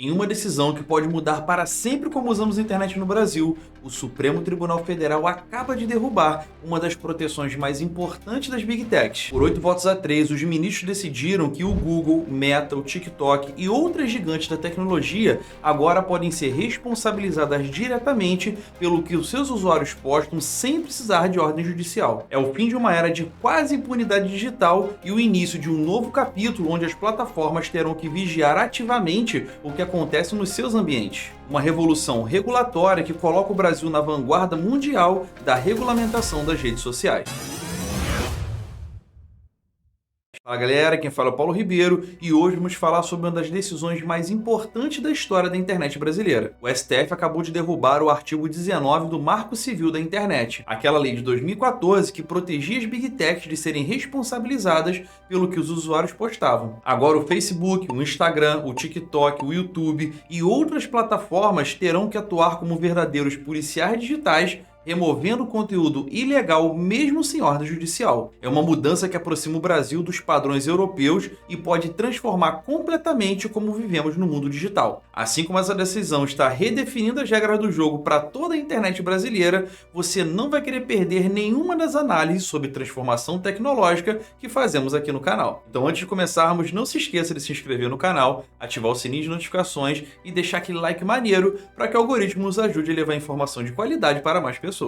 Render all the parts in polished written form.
Em uma decisão que pode mudar para sempre como usamos a internet no Brasil, o Supremo Tribunal Federal acaba de derrubar uma das proteções mais importantes das Big Techs. Por 8 votos a 3, os ministros decidiram que o Google, Meta, o TikTok e outras gigantes da tecnologia agora podem ser responsabilizadas diretamente pelo que os seus usuários postam sem precisar de ordem judicial. É o fim de uma era de quase impunidade digital e o início de um novo capítulo onde as plataformas terão que vigiar ativamente o que acontece nos seus ambientes. Uma revolução regulatória que coloca o Brasil na vanguarda mundial da regulamentação das redes sociais. Fala galera, quem fala é o Paulo Ribeiro e hoje vamos falar sobre uma das decisões mais importantes da história da internet brasileira. O STF acabou de derrubar o artigo 19 do Marco Civil da Internet, aquela lei de 2014 que protegia as Big Techs de serem responsabilizadas pelo que os usuários postavam. Agora o Facebook, o Instagram, o TikTok, o YouTube e outras plataformas terão que atuar como verdadeiros policiais digitais, removendo conteúdo ilegal mesmo sem ordem judicial. É uma mudança que aproxima o Brasil dos padrões europeus e pode transformar completamente como vivemos no mundo digital. Assim como essa decisão está redefinindo as regras do jogo para toda a internet brasileira, você não vai querer perder nenhuma das análises sobre transformação tecnológica que fazemos aqui no canal. Então antes de começarmos, não se esqueça de se inscrever no canal, ativar o sininho de notificações e deixar aquele like maneiro para que o algoritmo nos ajude a levar informação de qualidade para mais pessoas.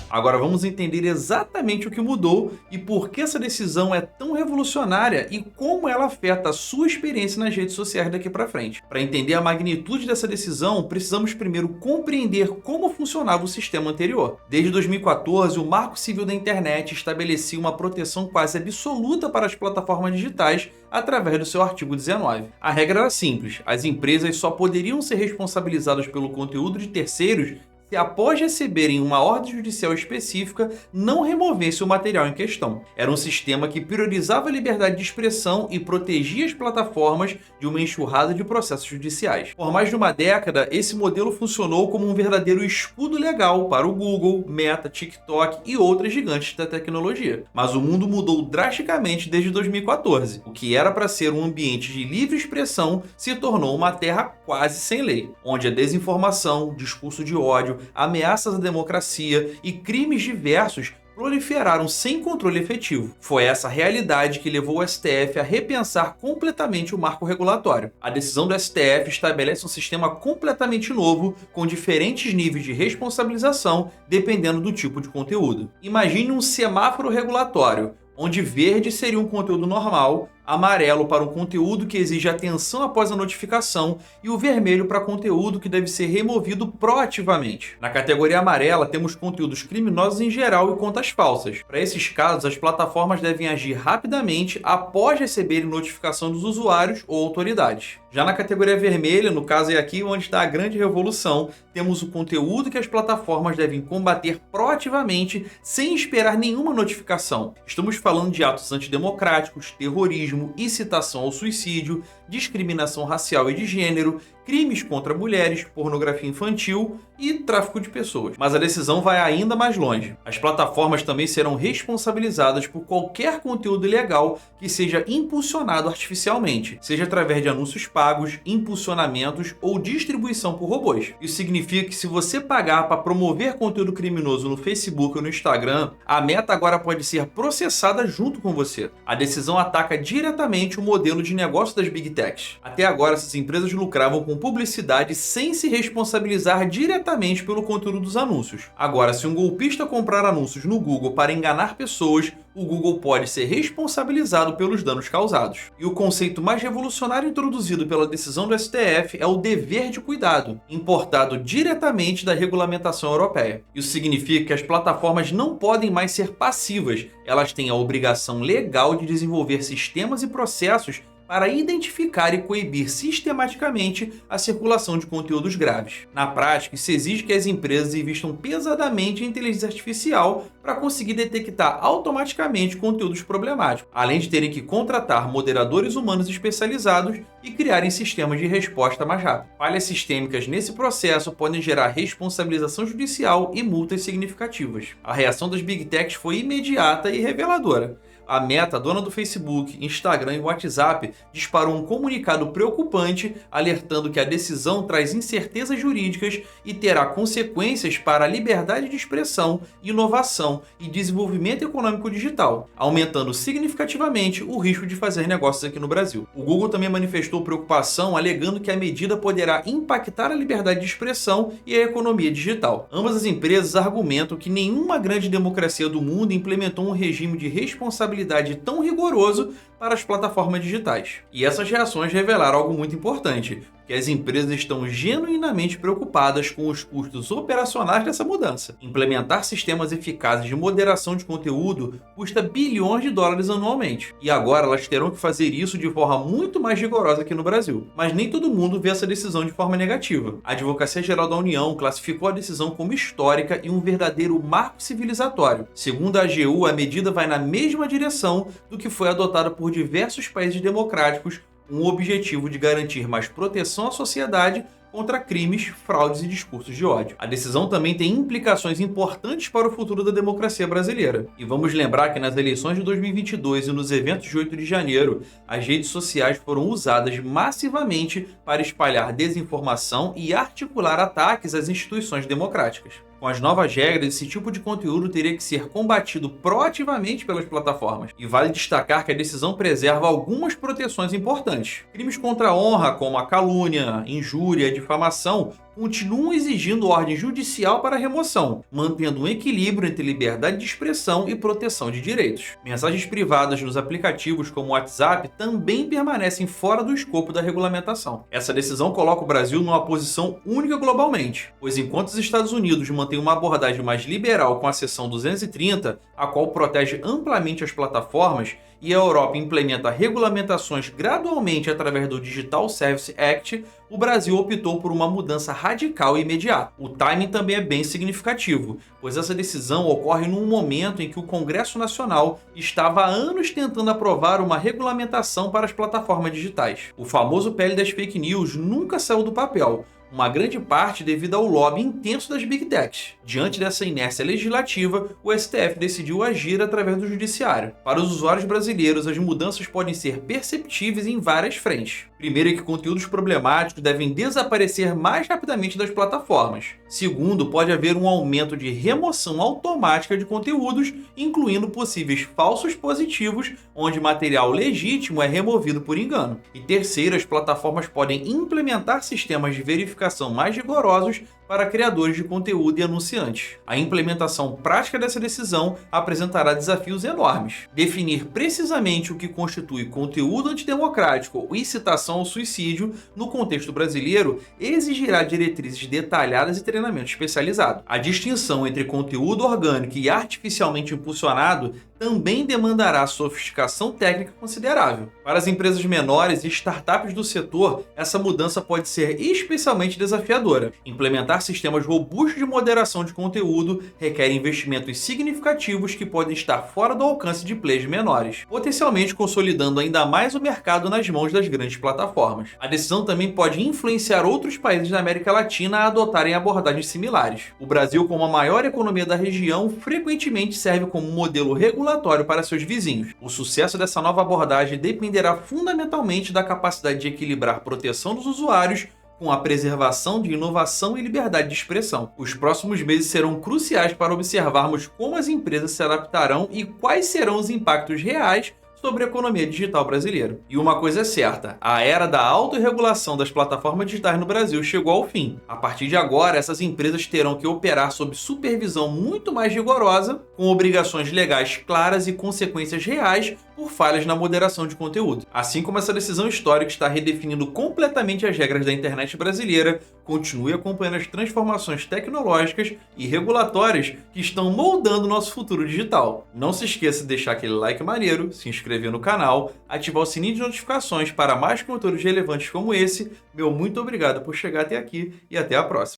Agora vamos entender exatamente o que mudou e por que essa decisão é tão revolucionária e como ela afeta a sua experiência nas redes sociais daqui para frente. Para entender a magnitude dessa decisão, precisamos primeiro compreender como funcionava o sistema anterior. Desde 2014, o Marco Civil da Internet estabelecia uma proteção quase absoluta para as plataformas digitais através do seu artigo 19. A regra era simples: as empresas só poderiam ser responsabilizadas pelo conteúdo de terceiros se após receberem uma ordem judicial específica, não removesse o material em questão. Era um sistema que priorizava a liberdade de expressão e protegia as plataformas de uma enxurrada de processos judiciais. Por mais de uma década, esse modelo funcionou como um verdadeiro escudo legal para o Google, Meta, TikTok e outras gigantes da tecnologia. Mas o mundo mudou drasticamente desde 2014. O que era para ser um ambiente de livre expressão se tornou uma terra quase sem lei, onde a desinformação, discurso de ódio, ameaças à democracia e crimes diversos proliferaram sem controle efetivo. Foi essa realidade que levou o STF a repensar completamente o marco regulatório. A decisão do STF estabelece um sistema completamente novo, com diferentes níveis de responsabilização dependendo do tipo de conteúdo. Imagine um semáforo regulatório, onde verde seria um conteúdo normal, amarelo para um conteúdo que exige atenção após a notificação e o vermelho para conteúdo que deve ser removido proativamente. Na categoria amarela temos conteúdos criminosos em geral e contas falsas. Para esses casos, as plataformas devem agir rapidamente após receberem notificação dos usuários ou autoridades. Já na categoria vermelha, no caso é aqui onde está a grande revolução, temos o conteúdo que as plataformas devem combater proativamente sem esperar nenhuma notificação. Estamos falando de atos antidemocráticos, terrorismo, incitação ao suicídio, discriminação racial e de gênero, crimes contra mulheres, pornografia infantil e tráfico de pessoas. Mas a decisão vai ainda mais longe. As plataformas também serão responsabilizadas por qualquer conteúdo ilegal que seja impulsionado artificialmente, seja através de anúncios pagos, impulsionamentos ou distribuição por robôs. Isso significa que se você pagar para promover conteúdo criminoso no Facebook ou no Instagram, a Meta agora pode ser processada junto com você. A decisão ataca diretamente o modelo de negócio das Big Techs. Até agora, essas empresas lucravam com publicidade sem se responsabilizar diretamente pelo conteúdo dos anúncios. Agora, se um golpista comprar anúncios no Google para enganar pessoas, o Google pode ser responsabilizado pelos danos causados. E o conceito mais revolucionário introduzido pela decisão do STF é o dever de cuidado, importado diretamente da regulamentação europeia. Isso significa que as plataformas não podem mais ser passivas, elas têm a obrigação legal de desenvolver sistemas e processos para identificar e coibir sistematicamente a circulação de conteúdos graves. Na prática, isso exige que as empresas investam pesadamente em inteligência artificial para conseguir detectar automaticamente conteúdos problemáticos, além de terem que contratar moderadores humanos especializados e criarem sistemas de resposta mais rápido. Falhas sistêmicas nesse processo podem gerar responsabilização judicial e multas significativas. A reação das Big Techs foi imediata e reveladora. A Meta, dona do Facebook, Instagram e WhatsApp, disparou um comunicado preocupante alertando que a decisão traz incertezas jurídicas e terá consequências para a liberdade de expressão, inovação e desenvolvimento econômico digital, aumentando significativamente o risco de fazer negócios aqui no Brasil. O Google também manifestou preocupação, alegando que a medida poderá impactar a liberdade de expressão e a economia digital. Ambas as empresas argumentam que nenhuma grande democracia do mundo implementou um regime de responsabilidade tão rigoroso para as plataformas digitais. E essas reações revelaram algo muito importante, que as empresas estão genuinamente preocupadas com os custos operacionais dessa mudança. Implementar sistemas eficazes de moderação de conteúdo custa bilhões de dólares anualmente. E agora elas terão que fazer isso de forma muito mais rigorosa aqui no Brasil. Mas nem todo mundo vê essa decisão de forma negativa. A Advocacia Geral da União classificou a decisão como histórica e um verdadeiro marco civilizatório. Segundo a AGU, a medida vai na mesma direção do que foi adotada por diversos países democráticos, com o objetivo de garantir mais proteção à sociedade contra crimes, fraudes e discursos de ódio. A decisão também tem implicações importantes para o futuro da democracia brasileira. E vamos lembrar que nas eleições de 2022 e nos eventos de 8 de janeiro, as redes sociais foram usadas massivamente para espalhar desinformação e articular ataques às instituições democráticas. Com as novas regras, esse tipo de conteúdo teria que ser combatido proativamente pelas plataformas. E vale destacar que a decisão preserva algumas proteções importantes. Crimes contra a honra, como a calúnia, injúria, difamação, continuam exigindo ordem judicial para remoção, mantendo um equilíbrio entre liberdade de expressão e proteção de direitos. Mensagens privadas nos aplicativos como o WhatsApp também permanecem fora do escopo da regulamentação. Essa decisão coloca o Brasil numa posição única globalmente, pois enquanto os Estados Unidos mantêm uma abordagem mais liberal com a seção 230, a qual protege amplamente as plataformas, e a Europa implementa regulamentações gradualmente através do Digital Services Act, o Brasil optou por uma mudança radical e imediata. O timing também é bem significativo, pois essa decisão ocorre num momento em que o Congresso Nacional estava há anos tentando aprovar uma regulamentação para as plataformas digitais. O famoso PL das fake news nunca saiu do papel, uma grande parte devido ao lobby intenso das Big Techs. Diante dessa inércia legislativa, o STF decidiu agir através do Judiciário. Para os usuários brasileiros, as mudanças podem ser perceptíveis em várias frentes. Primeiro é que conteúdos problemáticos devem desaparecer mais rapidamente das plataformas. Segundo, pode haver um aumento de remoção automática de conteúdos, incluindo possíveis falsos positivos, onde material legítimo é removido por engano. E terceiro, as plataformas podem implementar sistemas de verificação mais rigorosos para criadores de conteúdo e anunciantes. A implementação prática dessa decisão apresentará desafios enormes. Definir precisamente o que constitui conteúdo antidemocrático ou incitação ao suicídio no contexto brasileiro exigirá diretrizes detalhadas e treinamento especializado. A distinção entre conteúdo orgânico e artificialmente impulsionado também demandará sofisticação técnica considerável. Para as empresas menores e startups do setor, essa mudança pode ser especialmente desafiadora. Implementar sistemas robustos de moderação de conteúdo requer investimentos significativos que podem estar fora do alcance de players menores, potencialmente consolidando ainda mais o mercado nas mãos das grandes plataformas. A decisão também pode influenciar outros países da América Latina a adotarem abordagens similares. O Brasil, como a maior economia da região, frequentemente serve como modelo regulatório para seus vizinhos. O sucesso dessa nova abordagem dependerá fundamentalmente da capacidade de equilibrar proteção dos usuários com a preservação de inovação e liberdade de expressão. Os próximos meses serão cruciais para observarmos como as empresas se adaptarão e quais serão os impactos reais sobre a economia digital brasileira. E uma coisa é certa, a era da autorregulação das plataformas digitais no Brasil chegou ao fim. A partir de agora, essas empresas terão que operar sob supervisão muito mais rigorosa, com obrigações legais claras e consequências reais por falhas na moderação de conteúdo. Assim como essa decisão histórica está redefinindo completamente as regras da internet brasileira, continue acompanhando as transformações tecnológicas e regulatórias que estão moldando nosso futuro digital. Não se esqueça de deixar aquele like maneiro, se inscrever no canal, ativar o sininho de notificações para mais conteúdos relevantes como esse. Meu muito obrigado por chegar até aqui e até a próxima.